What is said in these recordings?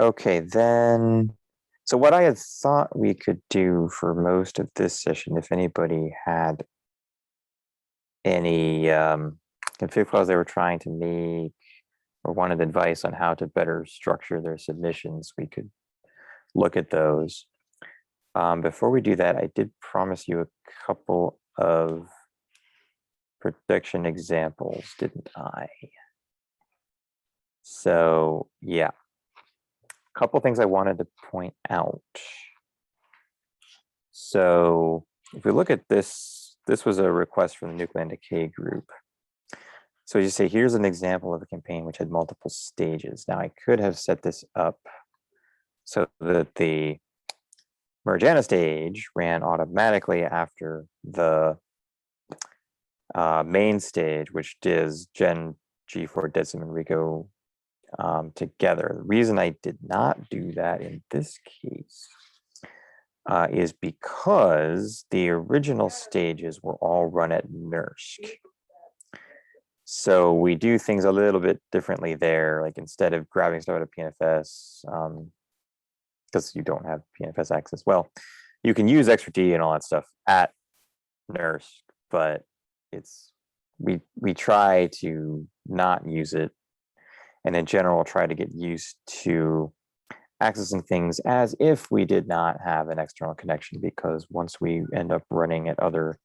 Okay, then, so what I had thought we could do for most of this session, if anybody had any config files they were trying to make or wanted advice on how to better structure their submissions, we could look at those. Before we do that, I did promise you a couple of production examples, didn't I? So yeah, a couple things I wanted to point out. So if we look at this, this was a request from the Nuclear Decay group. So you say, here's an example of a campaign which had multiple stages. Now I could have set this up so that the merge stage ran automatically after the main stage, which does Gen G4 Decim and Rico together. The reason I did not do that in this case is because the original stages were all run at NERSC. So we do things a little bit differently there. Like instead of grabbing stuff out of PNFS, because you don't have PNFS access, well, you can use XRD and all that stuff at NERSC, but it's we try to not use it, and in general try to get used to accessing things as if we did not have an external connection, because once we end up running at other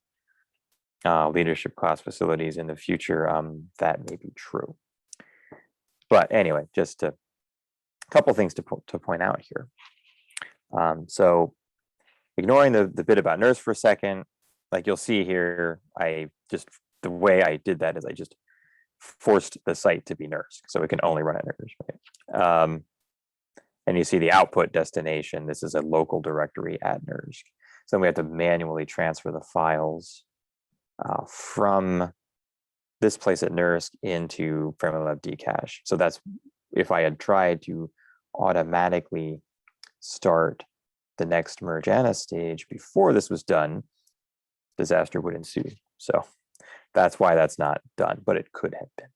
leadership class facilities in the future, that may be true. But anyway, just a couple things to point out here. So ignoring the bit about NERSC for a second, like you'll see here, the way I did that is I just forced the site to be NERSC, so it can only run at NERSC. Right? And you see the output destination. This is a local directory at NERSC. So then we have to manually transfer the files from this place at NERSC into FamilyLab Dcache. So that's if I had tried to automatically start the next merge ANA stage before this was done, disaster would ensue. So that's why that's not done, but it could have been.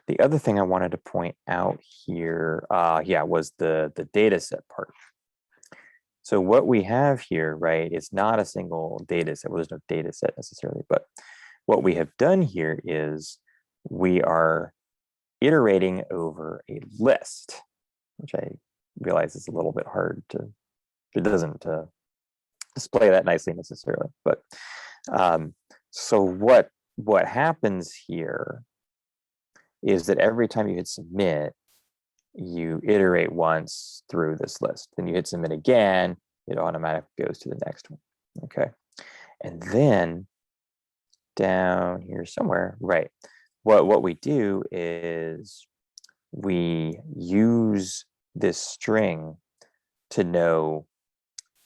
The other thing I wanted to point out here, was the data set part. So what we have here, right, is not a single data set. Well, there's no data set necessarily, but what we have done here is we are iterating over a list, which I realize is a little bit hard to, it doesn't display that nicely necessarily. But so what happens here is that every time you hit submit, you iterate once through this list. Then you hit submit again, it automatically goes to the next one. Okay. And then down here somewhere, right, what we do is we use this string to know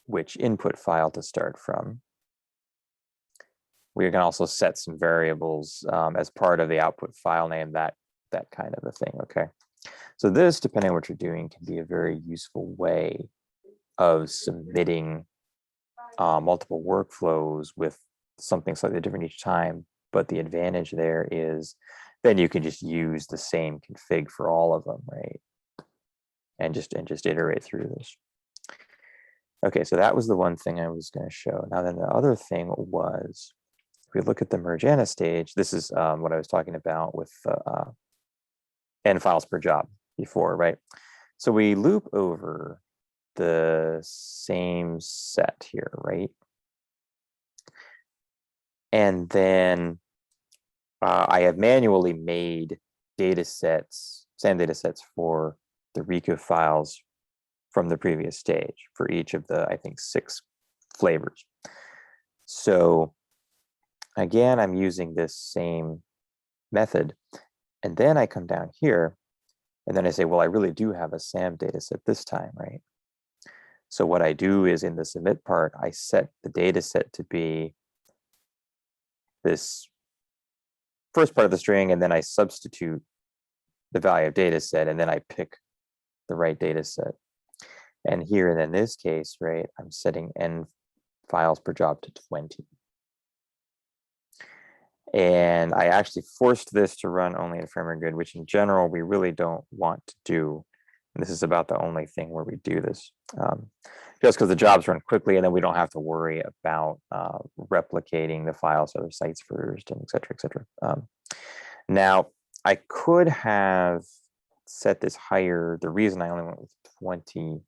which input file to start from. We can also set some variables as part of the output file name, that kind of a thing, okay? So this, depending on what you're doing, can be a very useful way of submitting multiple workflows with something slightly different each time. But the advantage there is then you can just use the same config for all of them, right? And just iterate through this. Okay, so that was the one thing I was going to show. Now then the other thing was, if we look at the merge ANA stage, this is what I was talking about with n files per job before, right? So we loop over the same set here, right? And then I have manually made data sets, SAM data sets for the Rico files from the previous stage for each of the, I think, 6 flavors. So again, I'm using this same method. And then I come down here and then I say, well, I really do have a SAM data set this time, right? So what I do is in the submit part, I set the data set to be this first part of the string, and then I substitute the value of data set, and then I pick the right data set. And here, and in this case, right, I'm setting n files per job to 20. And I actually forced this to run only in firmware good, which in general, we really don't want to do. And this is about the only thing where we do this, just because the jobs run quickly and then we don't have to worry about replicating the files to other sites first, and et cetera, et cetera. Now, I could have set this higher. The reason I only went with 20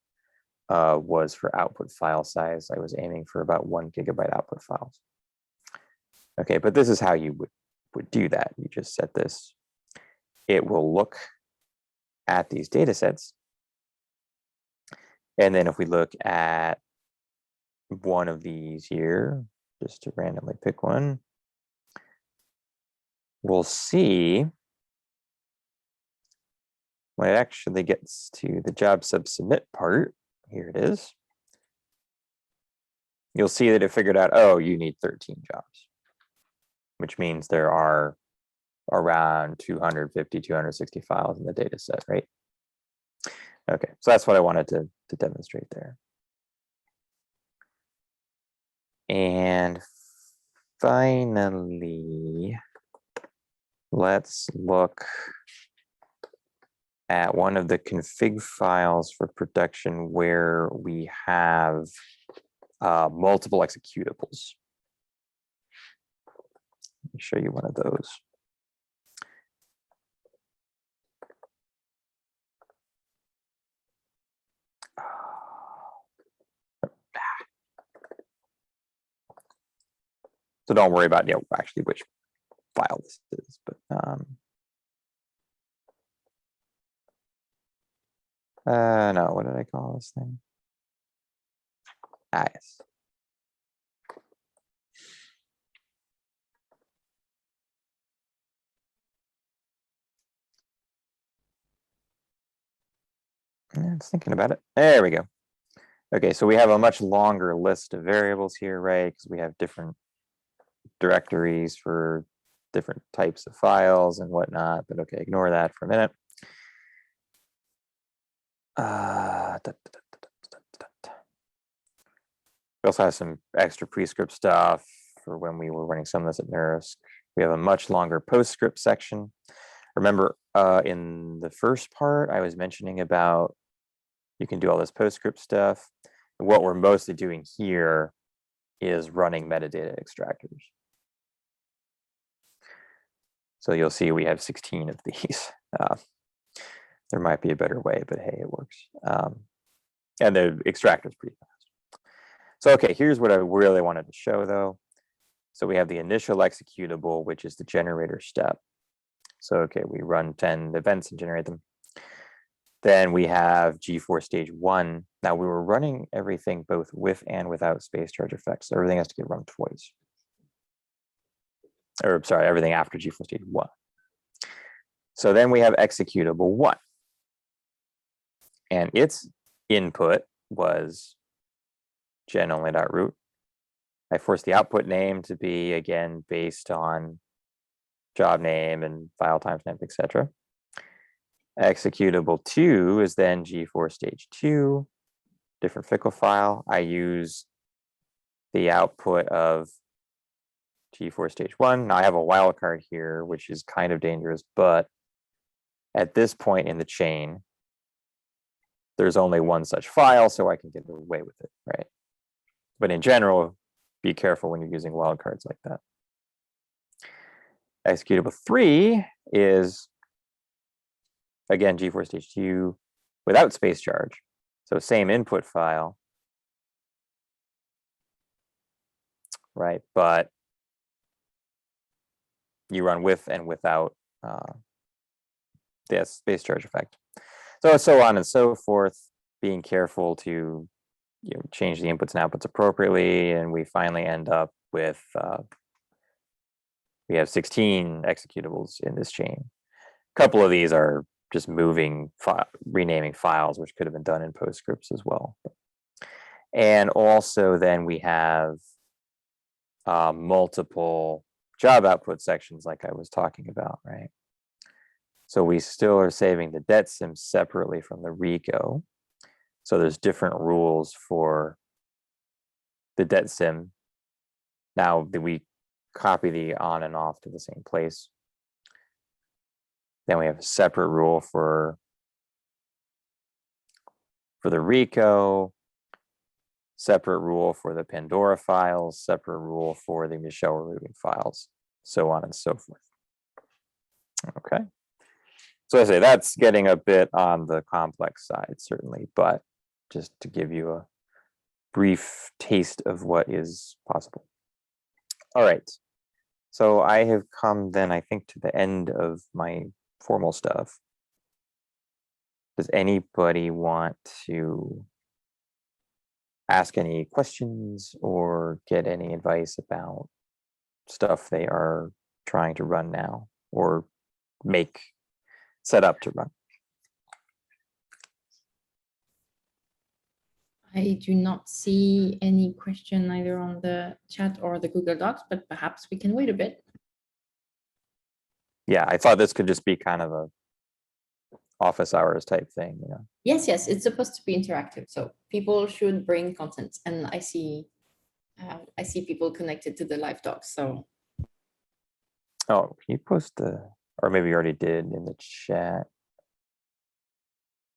was for output file size. I was aiming for about 1 GB output files. Okay, but this is how you would do that. You just set this. It will look at these data sets. And then if we look at one of these here, just to randomly pick one, we'll see when it actually gets to the job sub submit part, here it is, you'll see that it figured out, oh, you need 13 jobs, which means there are around 250, 260 files in the data set, right? Okay, so that's what I wanted to demonstrate there. And finally, let's look at one of the config files for production where we have multiple executables. Let me show you one of those. So don't worry about actually which file this is, but no, what did I call this thing? Ah, yes. I was thinking about it. There we go. Okay, so we have a much longer list of variables here, right? Because we have different directories for different types of files and whatnot, but okay, ignore that for a minute. We also have some extra prescript stuff for when we were running some of this at NERSC. We have a much longer postscript section. Remember, in the first part, I was mentioning about you can do all this postscript stuff. And what we're mostly doing here is running metadata extractors. So you'll see we have 16 of these. There might be a better way, but hey, it works. And the extractor is pretty fast. So, okay, here's what I really wanted to show, though. So we have the initial executable, which is the generator step. So, okay, we run 10 events and generate them. Then we have G4 stage 1. Now, we were running everything both with and without space charge effects. So everything has to get run twice. Or, sorry, everything after G4 stage 1. So then we have executable 1. And its input was gen-only.root. I forced the output name to be, again, based on job name and file timestamp, etc. Executable 2 is then G4 stage 2, different fickle file. I use the output of G4 stage 1. Now I have a wildcard here, which is kind of dangerous, but at this point in the chain, there's only one such file, so I can get away with it, right? But in general, be careful when you're using wildcards like that. Executable 3 is, again, G4 stage 2 without space charge. So same input file, right? But you run with and without the space charge effect. So on and so forth, being careful to change the inputs and outputs appropriately. And we finally end up with, we have 16 executables in this chain. A couple of these are just renaming files, which could have been done in PostScripts as well. And also then we have multiple job output sections like I was talking about, right? So we still are saving the DETSIM separately from the RICO. So there's different rules for the DETSIM. Now we copy the on and off to the same place. Then we have a separate rule for the Rico, separate rule for the Pandora files, separate rule for the Michelle removing files, so on and so forth. Okay. So I say that's getting a bit on the complex side, certainly, but just to give you a brief taste of what is possible. All right. So I have come then, I think, to the end of my formal stuff. Does anybody want to ask any questions or get any advice about stuff they are trying to run now or set up to run? I do not see any question either on the chat or the Google Docs, but perhaps we can wait a bit. Yeah, I thought this could just be kind of a office hours type thing, you know. Yes, it's supposed to be interactive, so people should bring content, and I see people connected to the live doc. So, oh, can you post or maybe you already did in the chat.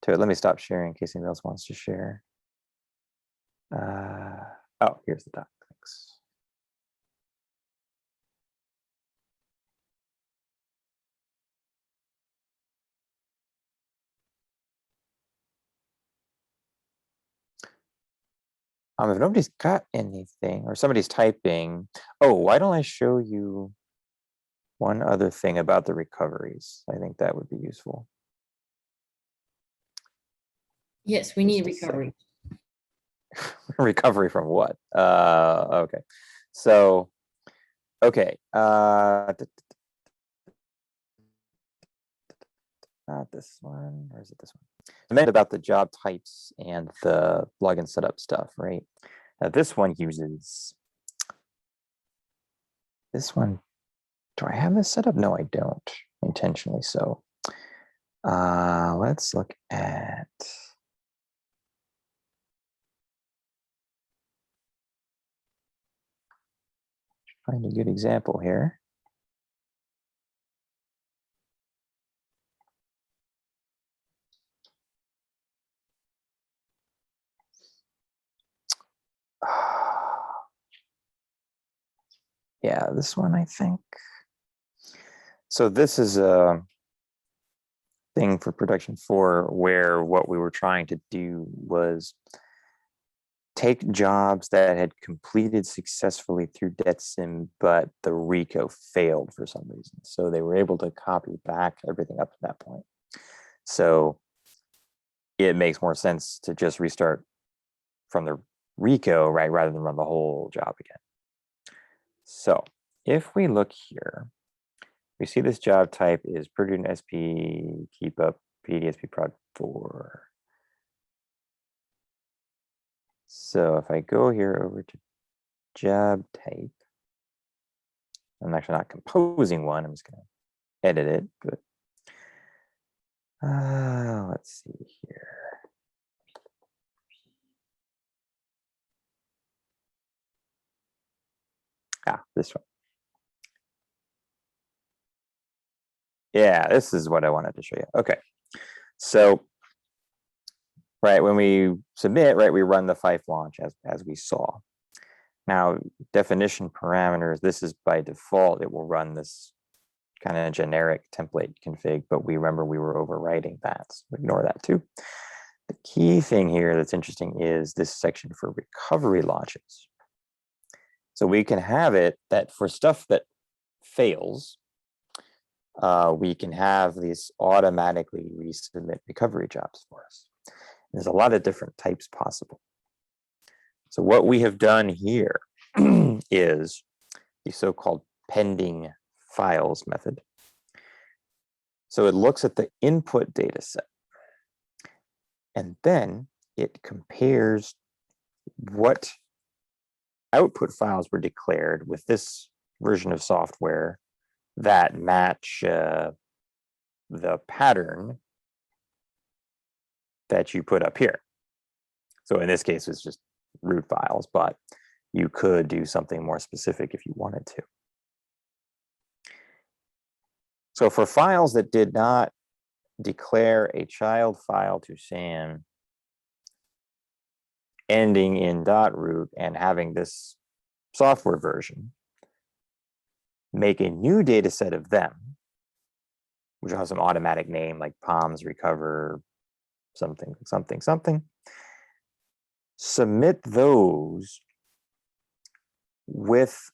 Let me stop sharing in case anyone else wants to share. Oh, here's the doc. Thanks. If nobody's got anything or somebody's typing, oh, why don't I show you one other thing about the recoveries? I think that would be useful. yes, we need recovery. Recovery from what? Okay. So, okay. Not this one, or is it this one? I meant about the job types and the login setup stuff, right? Now this one uses this one. Do I have this set up? No, I don't, intentionally so. Let's look at find a good example here. Yeah, this one, I think. So this is a thing for production 4 where what we were trying to do was take jobs that had completed successfully through DebtSim, but the RICO failed for some reason. So they were able to copy back everything up to that point. So it makes more sense to just restart from the RICO, right, rather than run the whole job again. So if we look here, we see this job type is Purdue SP, keep up PDSP prod 4. So if I go here over to job type, I'm actually not composing one, I'm just going to edit it, but let's see here. This one. Yeah, this is what I wanted to show you. Okay, so right when we submit, right, we run the Fife launch as we saw. Now, definition parameters, this is by default, it will run this kind of generic template config, but we remember we were overwriting that, so ignore that too. The key thing here that's interesting is this section for recovery launches. So we can have it that for stuff that fails, we can have these automatically resubmit recovery jobs for us. There's a lot of different types possible. So what we have done here is the so-called pending files method. So it looks at the input data set, and then it compares what output files were declared with this version of software that match the pattern that you put up here. So in this case, it's just root files, but you could do something more specific if you wanted to. So for files that did not declare a child file to SAM ending in .root and having this software version, make a new data set of them, which will have some automatic name like POMS recover something, something, something. Submit those with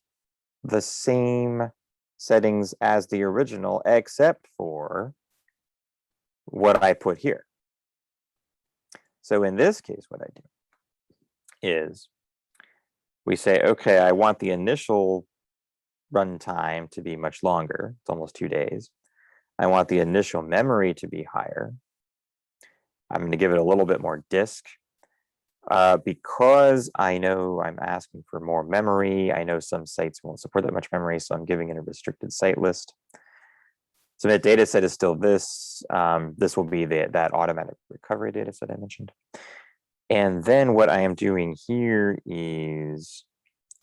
the same settings as the original, except for what I put here. So in this case, what I do is we say, okay, I want the initial runtime to be much longer. It's almost 2 days. I want the initial memory to be higher. I'm going to give it a little bit more disk. Because I know I'm asking for more memory, I know some sites won't support that much memory, so I'm giving it a restricted site list. Submit data set is still this. This will be that automatic recovery data set I mentioned. And then what I am doing here is,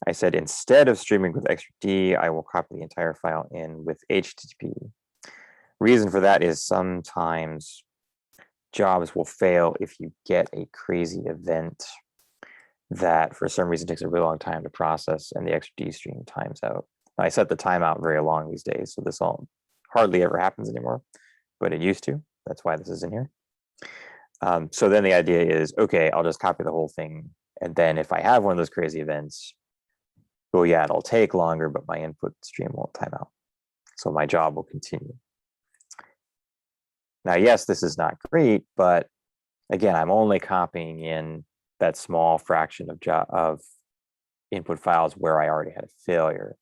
I said instead of streaming with XRD, I will copy the entire file in with HTTP. Reason for that is sometimes jobs will fail if you get a crazy event that for some reason takes a really long time to process and the XRD stream times out. I set the timeout very long these days, so this hardly ever happens anymore, but it used to. That's why this is in here. So then the idea is, okay, I'll just copy the whole thing. And then if I have one of those crazy events, well, yeah, it'll take longer, but my input stream won't time out. So my job will continue. Now, yes, this is not great, but again, I'm only copying in that small fraction of input files where I already had a failure.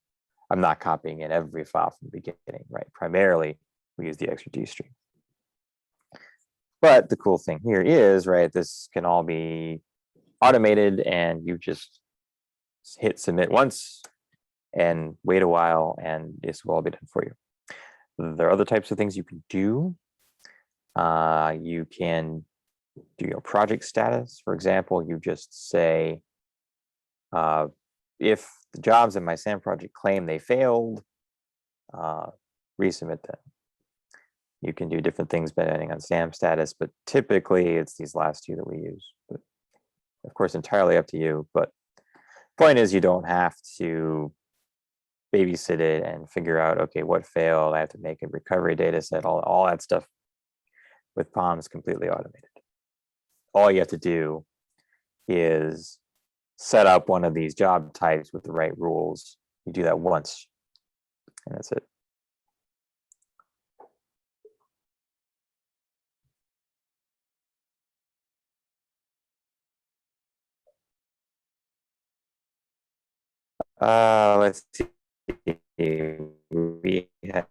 I'm not copying in every file from the beginning, right? Primarily, we use the XRD stream. But the cool thing here is, right, this can all be automated and you just hit submit once and wait a while and this will all be done for you. There are other types of things you can do. You can do your project status. For example, you just say, if the jobs in my SAM project claim they failed, resubmit them. You can do different things depending on SAM status, but typically it's these last two that we use. But of course, entirely up to you. But point is, you don't have to babysit it and figure out, okay, what failed. I have to make a recovery data set, all that stuff with POMs completely automated. All you have to do is set up one of these job types with the right rules. You do that once, and that's it. Let's see. We have.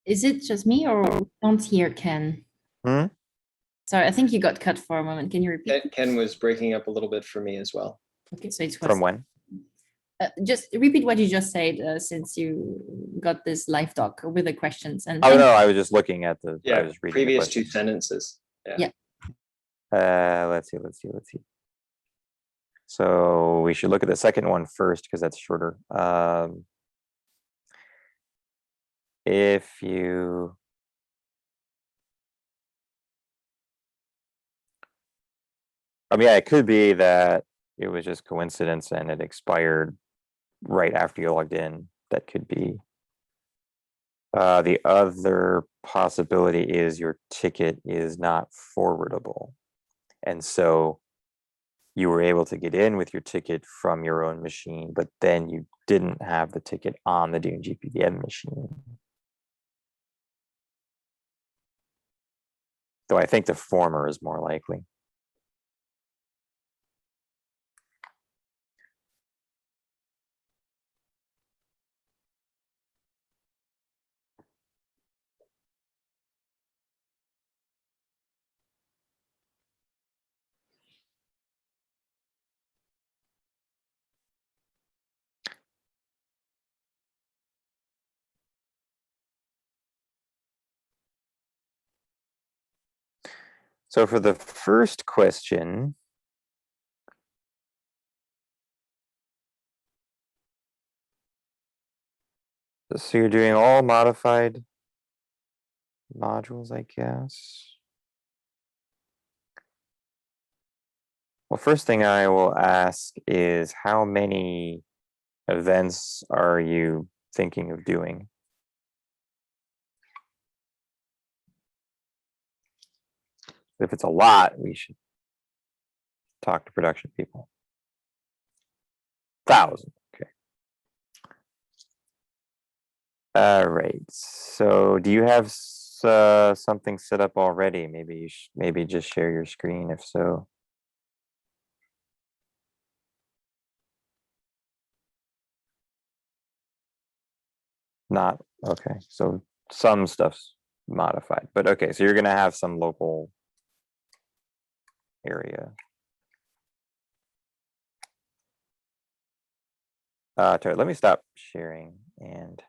Is it just me or don't hear Ken? Sorry, I think you got cut for a moment. Can you repeat? Ken was breaking up a little bit for me as well. Okay, so it's From when? Just repeat what you just said since you got this live talk with the questions. And oh no, I was just looking at the. Yeah, I was reading previous two sentences. Yeah. Let's see. So we should look at the second one first because that's shorter. If you yeah, it could be that it was just coincidence and it expired right after you logged in. That could be. The other possibility is your ticket is not forwardable. And so you were able to get in with your ticket from your own machine, but then you didn't have the ticket on the DUNE GPDM machine. Though I think the former is more likely. So for the first question, So you're doing all modified modules, I guess. Well, first thing I will ask is how many events are you thinking of doing? If it's a lot, we should talk to production people. 1,000, okay. All right, so do you have something set up already? Maybe you maybe just share your screen if so. Not, okay, so some stuff's modified, but okay, so you're gonna have some local area. Let me stop sharing, and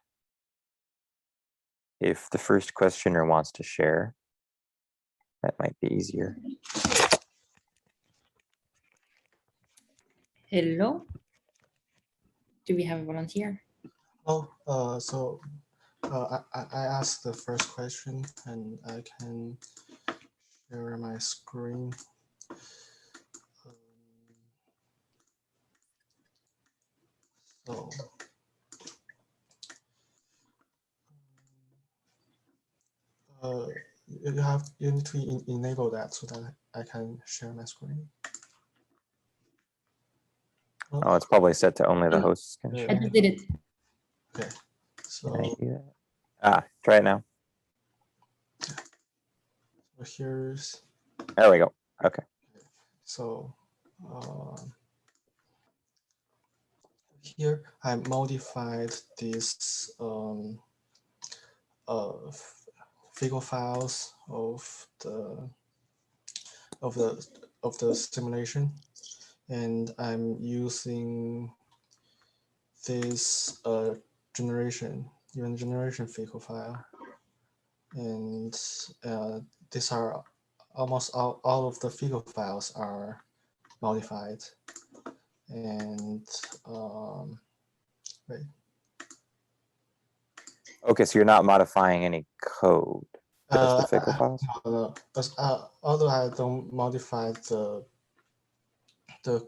if the first questioner wants to share, that might be easier. Hello. Do we have a volunteer? I asked the first question and I can share my screen. So you need to enable that so that I can share my screen. Oh, it's probably set to only the hosts can Yeah. I share. just did it. Okay, Can I so do that? Ah, try it now. here's There we go. Okay. so here I modified this figure files of the simulation, and I'm using this event generation figure file, and these are almost all of the figure files are modified, and wait. Okay, so you're not modifying any code, just the fickle files? No. Although I don't modify the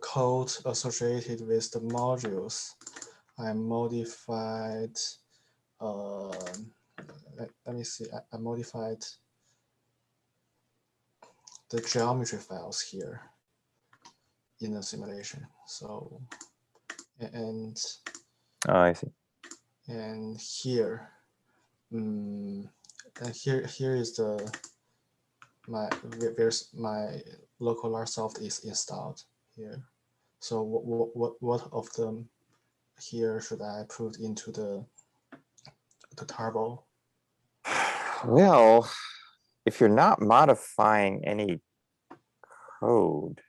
code associated with the modules, I modified. Let me see. I modified the geometry files here in the simulation. So, and Oh, I see. and here, and here is where's my local large soft is installed here. So what of them here should I put into the turbo? Well, if you're not modifying any code,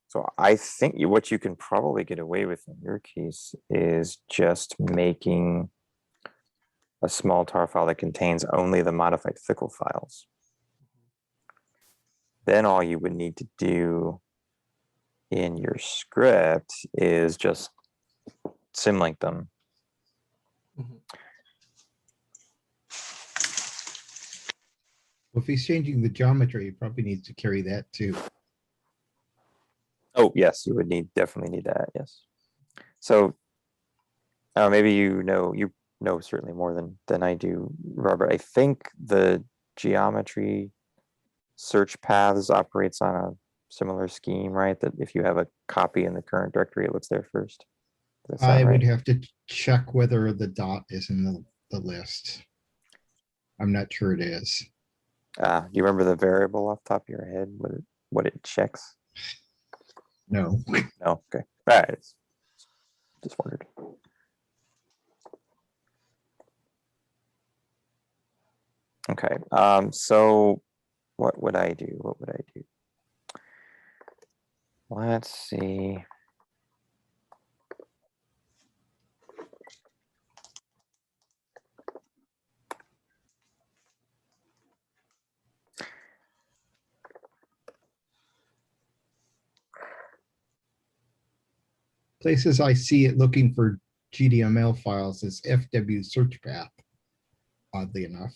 so I think what you can probably get away with in your case is just making a small tar file that contains only the modified fickle files. Then all you would need to do in your script is just symlink them. Mhm. Well, if he's changing the geometry, he probably needs to carry that too. Oh, yes, you would definitely need that, yes. So maybe you know certainly more than I do, Robert. I think the geometry search paths operates on a similar scheme, right? That if you have a copy in the current directory, it looks there first. Does that sound I right? would have to check whether the dot is in the list. I'm not sure it is. Do you remember the variable off the top of your head? What it checks? No. No. Okay. All right. Just wondered. Okay. So what would I do? What would I do? Let's see. Places I see it looking for GDML files is FW search path, oddly enough.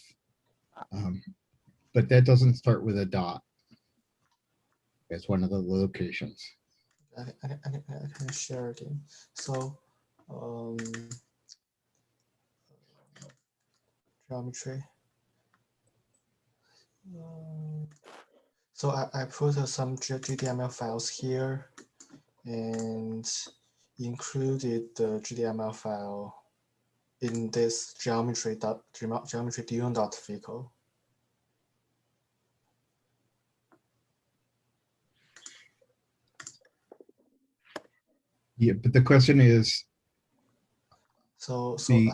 But that doesn't start with a dot as one of the locations. I can share again. So geometry. So I put some GDML files here and included the GDML file in this geometry DUNE.vehicle. Yeah, but the question is, So The-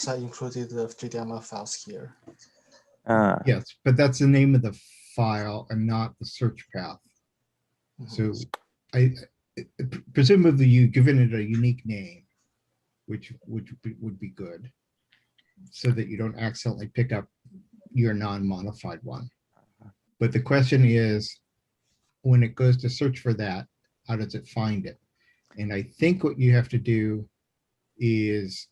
I included the GDML files here. yes, but that's the name of the file and not the search path. So presumably you've given it a unique name, which would be good, so that you don't accidentally pick up your non-modified one. But the question is, when it goes to search for that, how does it find it? And I think what you have to do is,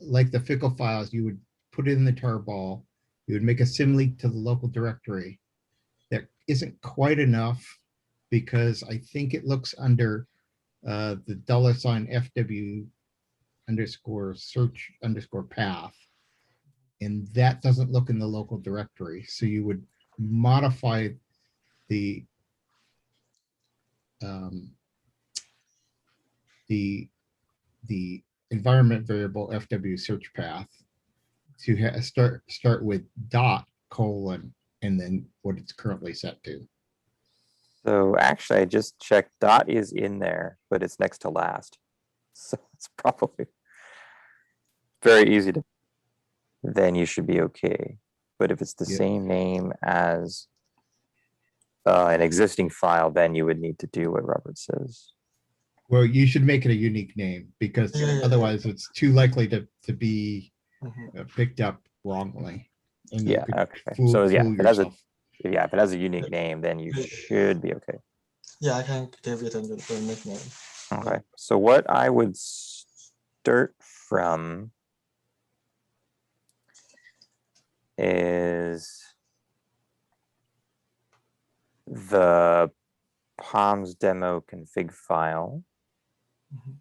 like the fickle files, you would put it in the tarball, you would make a symlink to the local directory. That isn't quite enough, because I think it looks under the $FW underscore search underscore path. And that doesn't look in the local directory. So you would modify the environment variable FW search path to start with dot colon and then what it's currently set to. So actually, I just checked. Dot is in there, but it's next to last. So it's probably very easy to. Then you should be okay. But if it's the Yeah. same name as an existing file, then you would need to do what Robert says. Well, you should make it a unique name, because Yeah. otherwise it's too likely to be Mhm. picked up wrongly. And you Yeah. could Okay. fool So yeah, if it has a yourself. unique name, then you should be okay. Yeah, I can give it a nickname. Okay. So what I would start from is the Palms demo config file Mhm.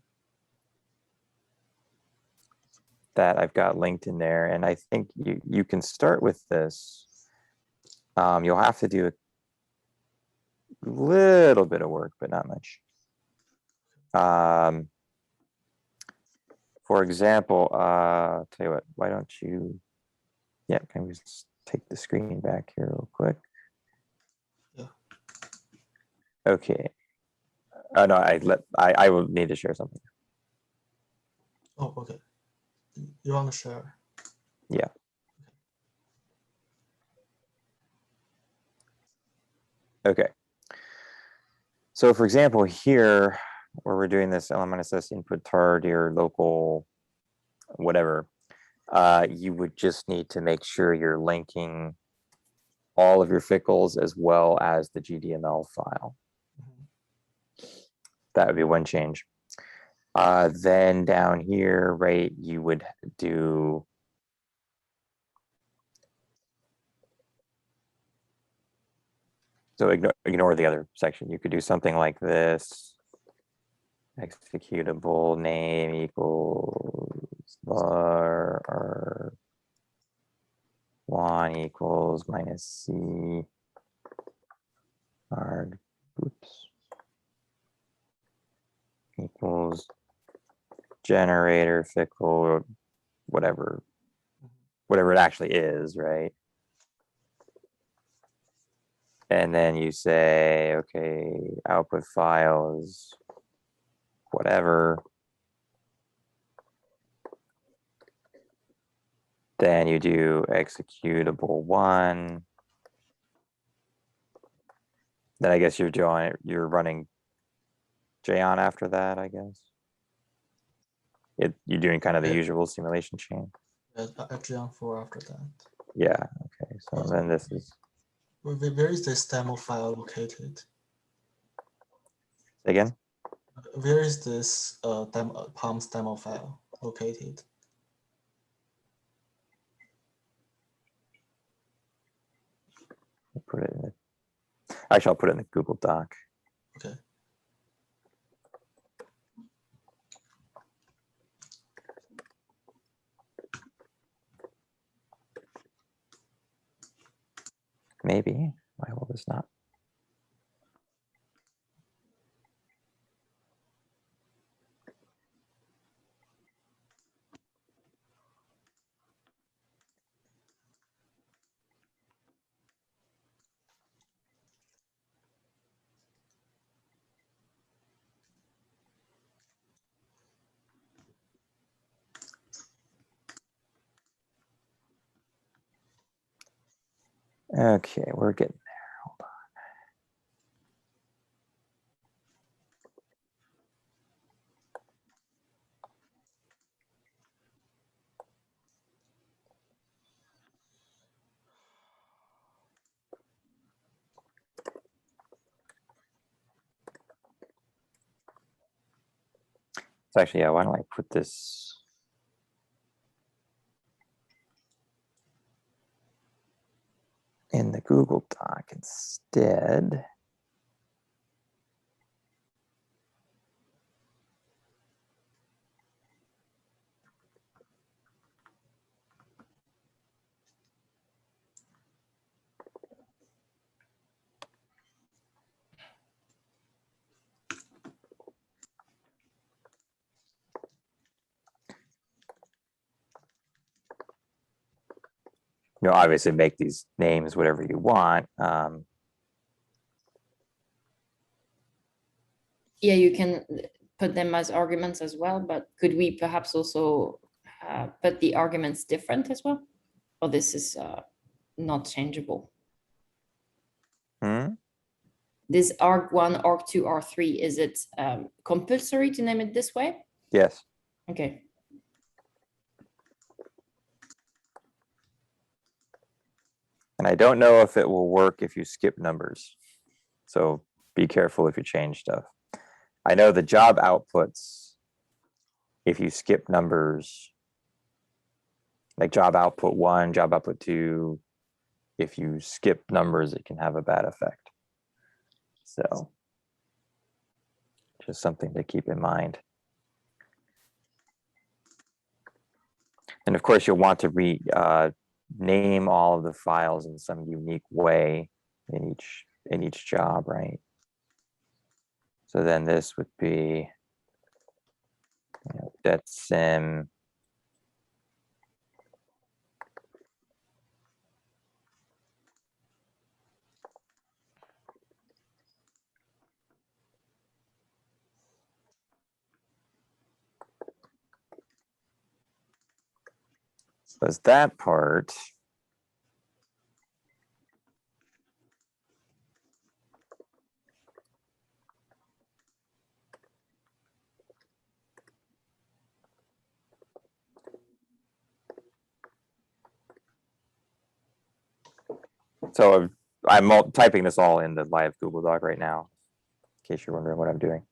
that I've got linked in there. And I think you can start with this. You'll have to do a little bit of work, but not much. For example, tell you what, why don't you, yeah, can we just take the screen back here real quick? Yeah. Okay. No, I will need to share something. Oh, okay. You want to share? Yeah. Okay. So for example, here, where we're doing this LMNSS input tar dir local, whatever, you would just need to make sure you're linking all of your fickles as well as the GDML file. That would be one change. Then down here, right, you would do so ignore the other section. You could do something like this: executable name equals var or one equals minus c arg equals generator fickle, whatever it actually is, right? And then you say, okay, output file is whatever. Then you do executable one. Then I guess you're running JON after that, I guess. You're doing kind of the usual simulation chain. Yeah, JON4 after that. Yeah, okay, so then this is. Where is this demo file located? Again? Where is this Palms demo file located? I'll put it in the, actually, I'll put it in the Google Doc. Okay. Maybe. Why will this not? Okay, we're getting there. Hold on. So actually, yeah, why don't I put this in the Google Doc instead? You know, obviously make these names whatever you want. Yeah, you can put them as arguments as well, but could we perhaps also put the arguments different as well? Or this is not changeable? Hmm? This arg1, arg2, arg3, is it compulsory to name it this way? Yes. Okay. And I don't know if it will work if you skip numbers. So be careful if you change stuff. I know the job outputs, if you skip numbers, like job output 1, job output 2, if you skip numbers, it can have a bad effect. So just something to keep in mind. And of course, you'll want to name all of the files in some unique way in each job, right? So then this would be, you know, det sim was that part. So I'm typing this all in the live Google Doc right now, in case you're wondering what I'm doing.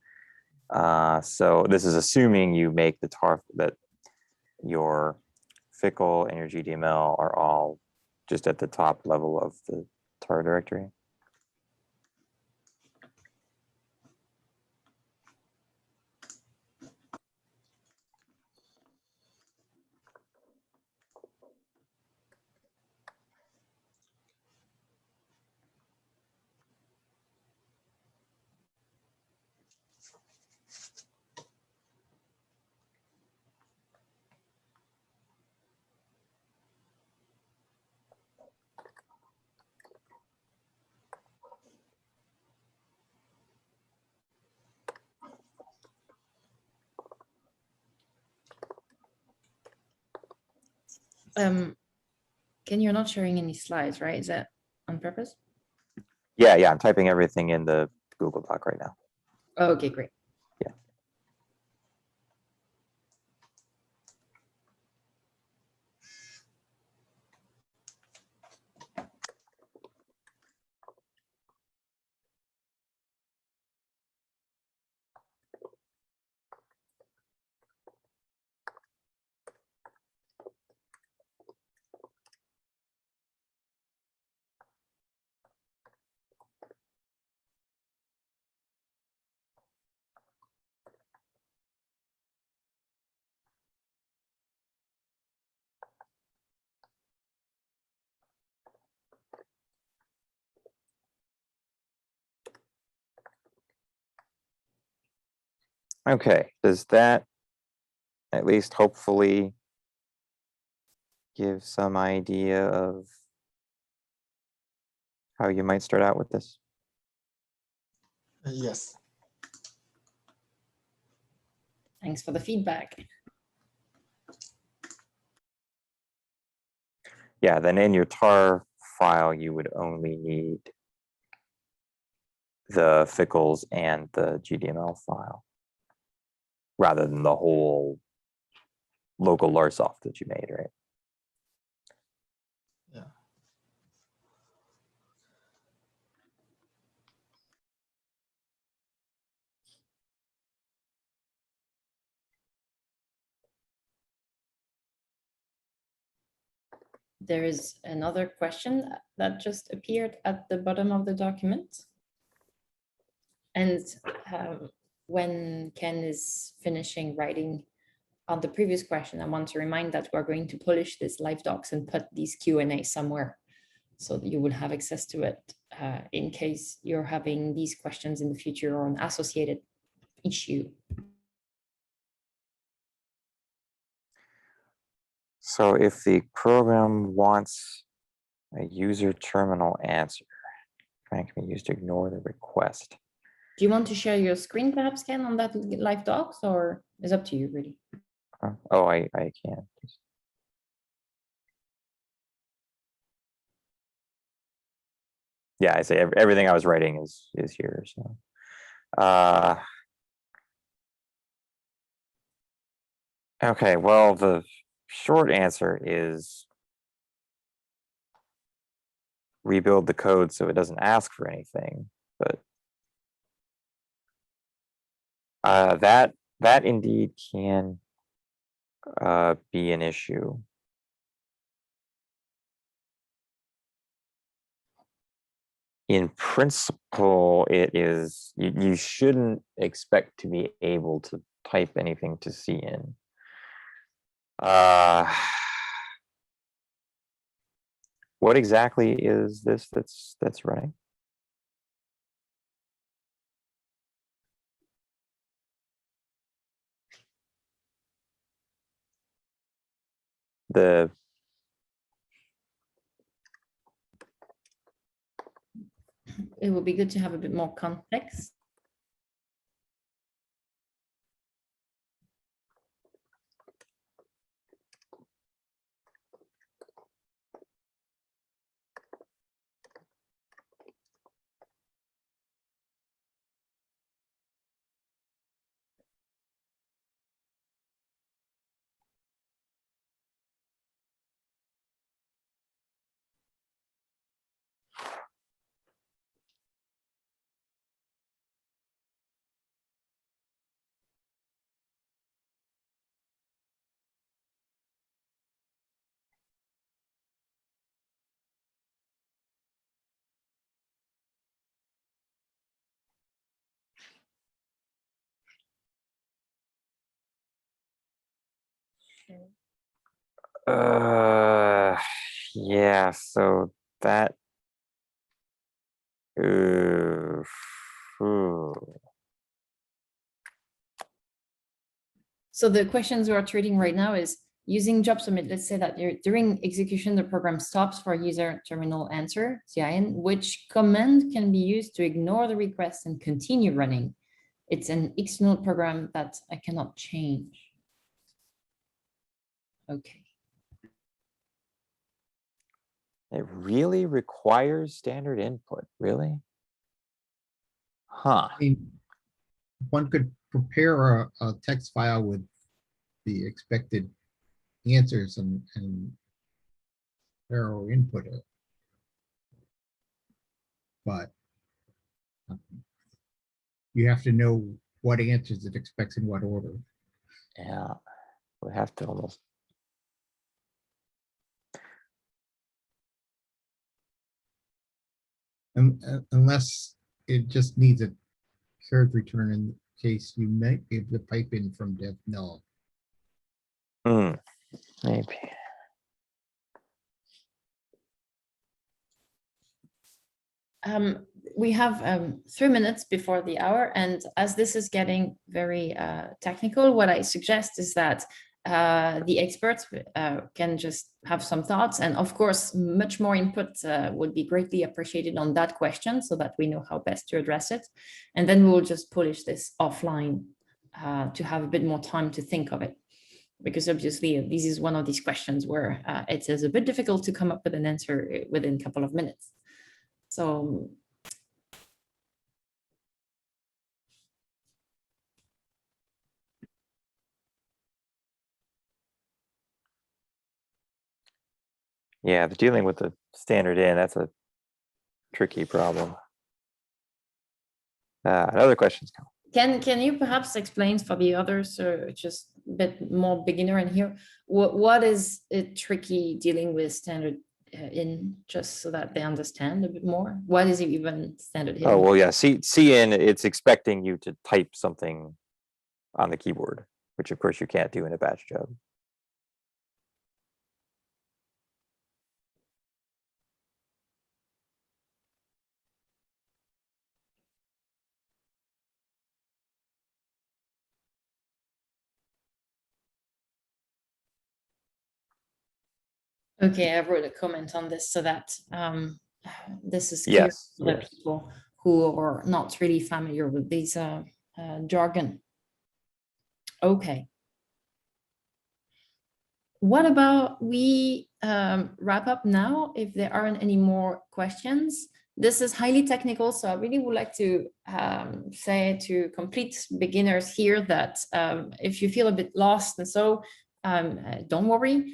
So this is assuming you make the tar that your fickle and your GDML are all just at the top level of the tar directory. Ken, you're not sharing any slides, right? Is that on purpose? Yeah, I'm typing everything in the Google Doc right now. Oh, okay, great. Yeah. Okay, does that at least hopefully give some idea of how you might start out with this? Yes. Thanks for the feedback. Yeah, then in your tar file, you would only need the fickles and the GDML file, rather than the whole local larsoft that you made, right? Yeah. There is another question that just appeared at the bottom of the document. And when Ken is finishing writing on the previous question, I want to remind that we're going to publish this live docs and put these Q&A somewhere so that you will have access to it in case you're having these questions in the future or an associated issue. So if the program wants a user terminal answer, command can be used to ignore the request. Do you want to share your screen perhaps, Ken, on that live docs, or is up to you really? Oh, I can. Yeah, I say everything I was writing is here. So, okay. Well, the short answer is rebuild the code so it doesn't ask for anything. But that indeed can be an issue. In principle, it is, you shouldn't expect to be able to type anything to CN. What exactly is this that's running? It would be good to have a bit more context. Yeah, so that ooh. So the questions we're treating right now is using job submit. Let's say that during execution, the program stops for user terminal answer, CIN, which command can be used to ignore the request and continue running. It's an external program that I cannot change. Okay. It really requires standard input, really? Huh. I mean, one could prepare a text file with the expected answers and arrow input it. But you have to know what answers it expects in what order. Yeah, we have to almost. Unless it just needs a shared return in case you might be able to pipe in from dev null. Maybe. we have 3 minutes before the hour, and as this is getting very technical, what I suggest is that the experts can just have some thoughts, and of course, much more input would be greatly appreciated on that question so that we know how best to address it. And then we will just polish this offline to have a bit more time to think of it. Because obviously this is one of these questions where it is a bit difficult to come up with an answer within a couple of minutes. So Yeah, the dealing with the standard in, that's a tricky problem. Other questions come. can you perhaps explain for the others, just a bit more beginner in here, what is it tricky dealing with standard in, just so that they understand a bit more? What is it even standard in? Oh, well, yeah, CN, it's expecting you to type something on the keyboard, which of course you can't do in a batch job. Okay, I wrote a comment on this so that this is clear Yes, for the yes. people who are not really familiar with these jargon. Okay. What about we wrap up now if there aren't any more questions? This is highly technical, so I really would like to say to complete beginners here that if you feel a bit lost and so, don't worry.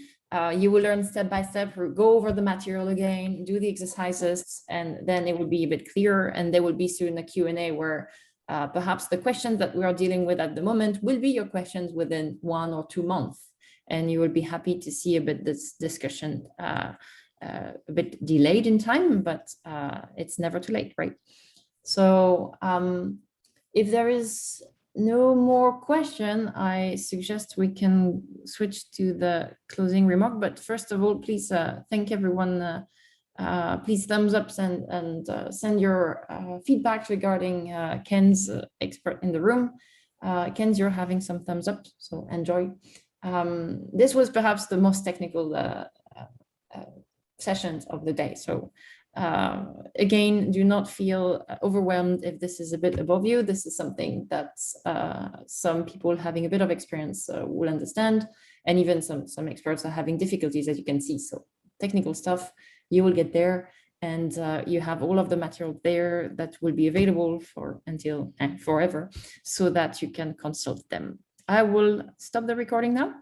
You will learn step by step, go over the material again, do the exercises, and then it will be a bit clearer, and there will be soon a Q&A where perhaps the questions that we are dealing with at the moment will be your questions within 1 or 2 months. And you will be happy to see a bit this discussion a bit delayed in time, but it's never too late, right? So if there is no more question, I suggest we can switch to the closing remark. But first of all, please thank everyone. Please thumbs up and send your feedback regarding Ken's expert in the room. Ken's, you're having some thumbs up, so enjoy. This was perhaps the most technical sessions of the day. So again, do not feel overwhelmed if this is a bit above you. This is something that some people having a bit of experience will understand, and even some experts are having difficulties, as you can see. So technical stuff, you will get there, and you have all of the material there that will be available for until forever, so that you can consult them. I will stop the recording now.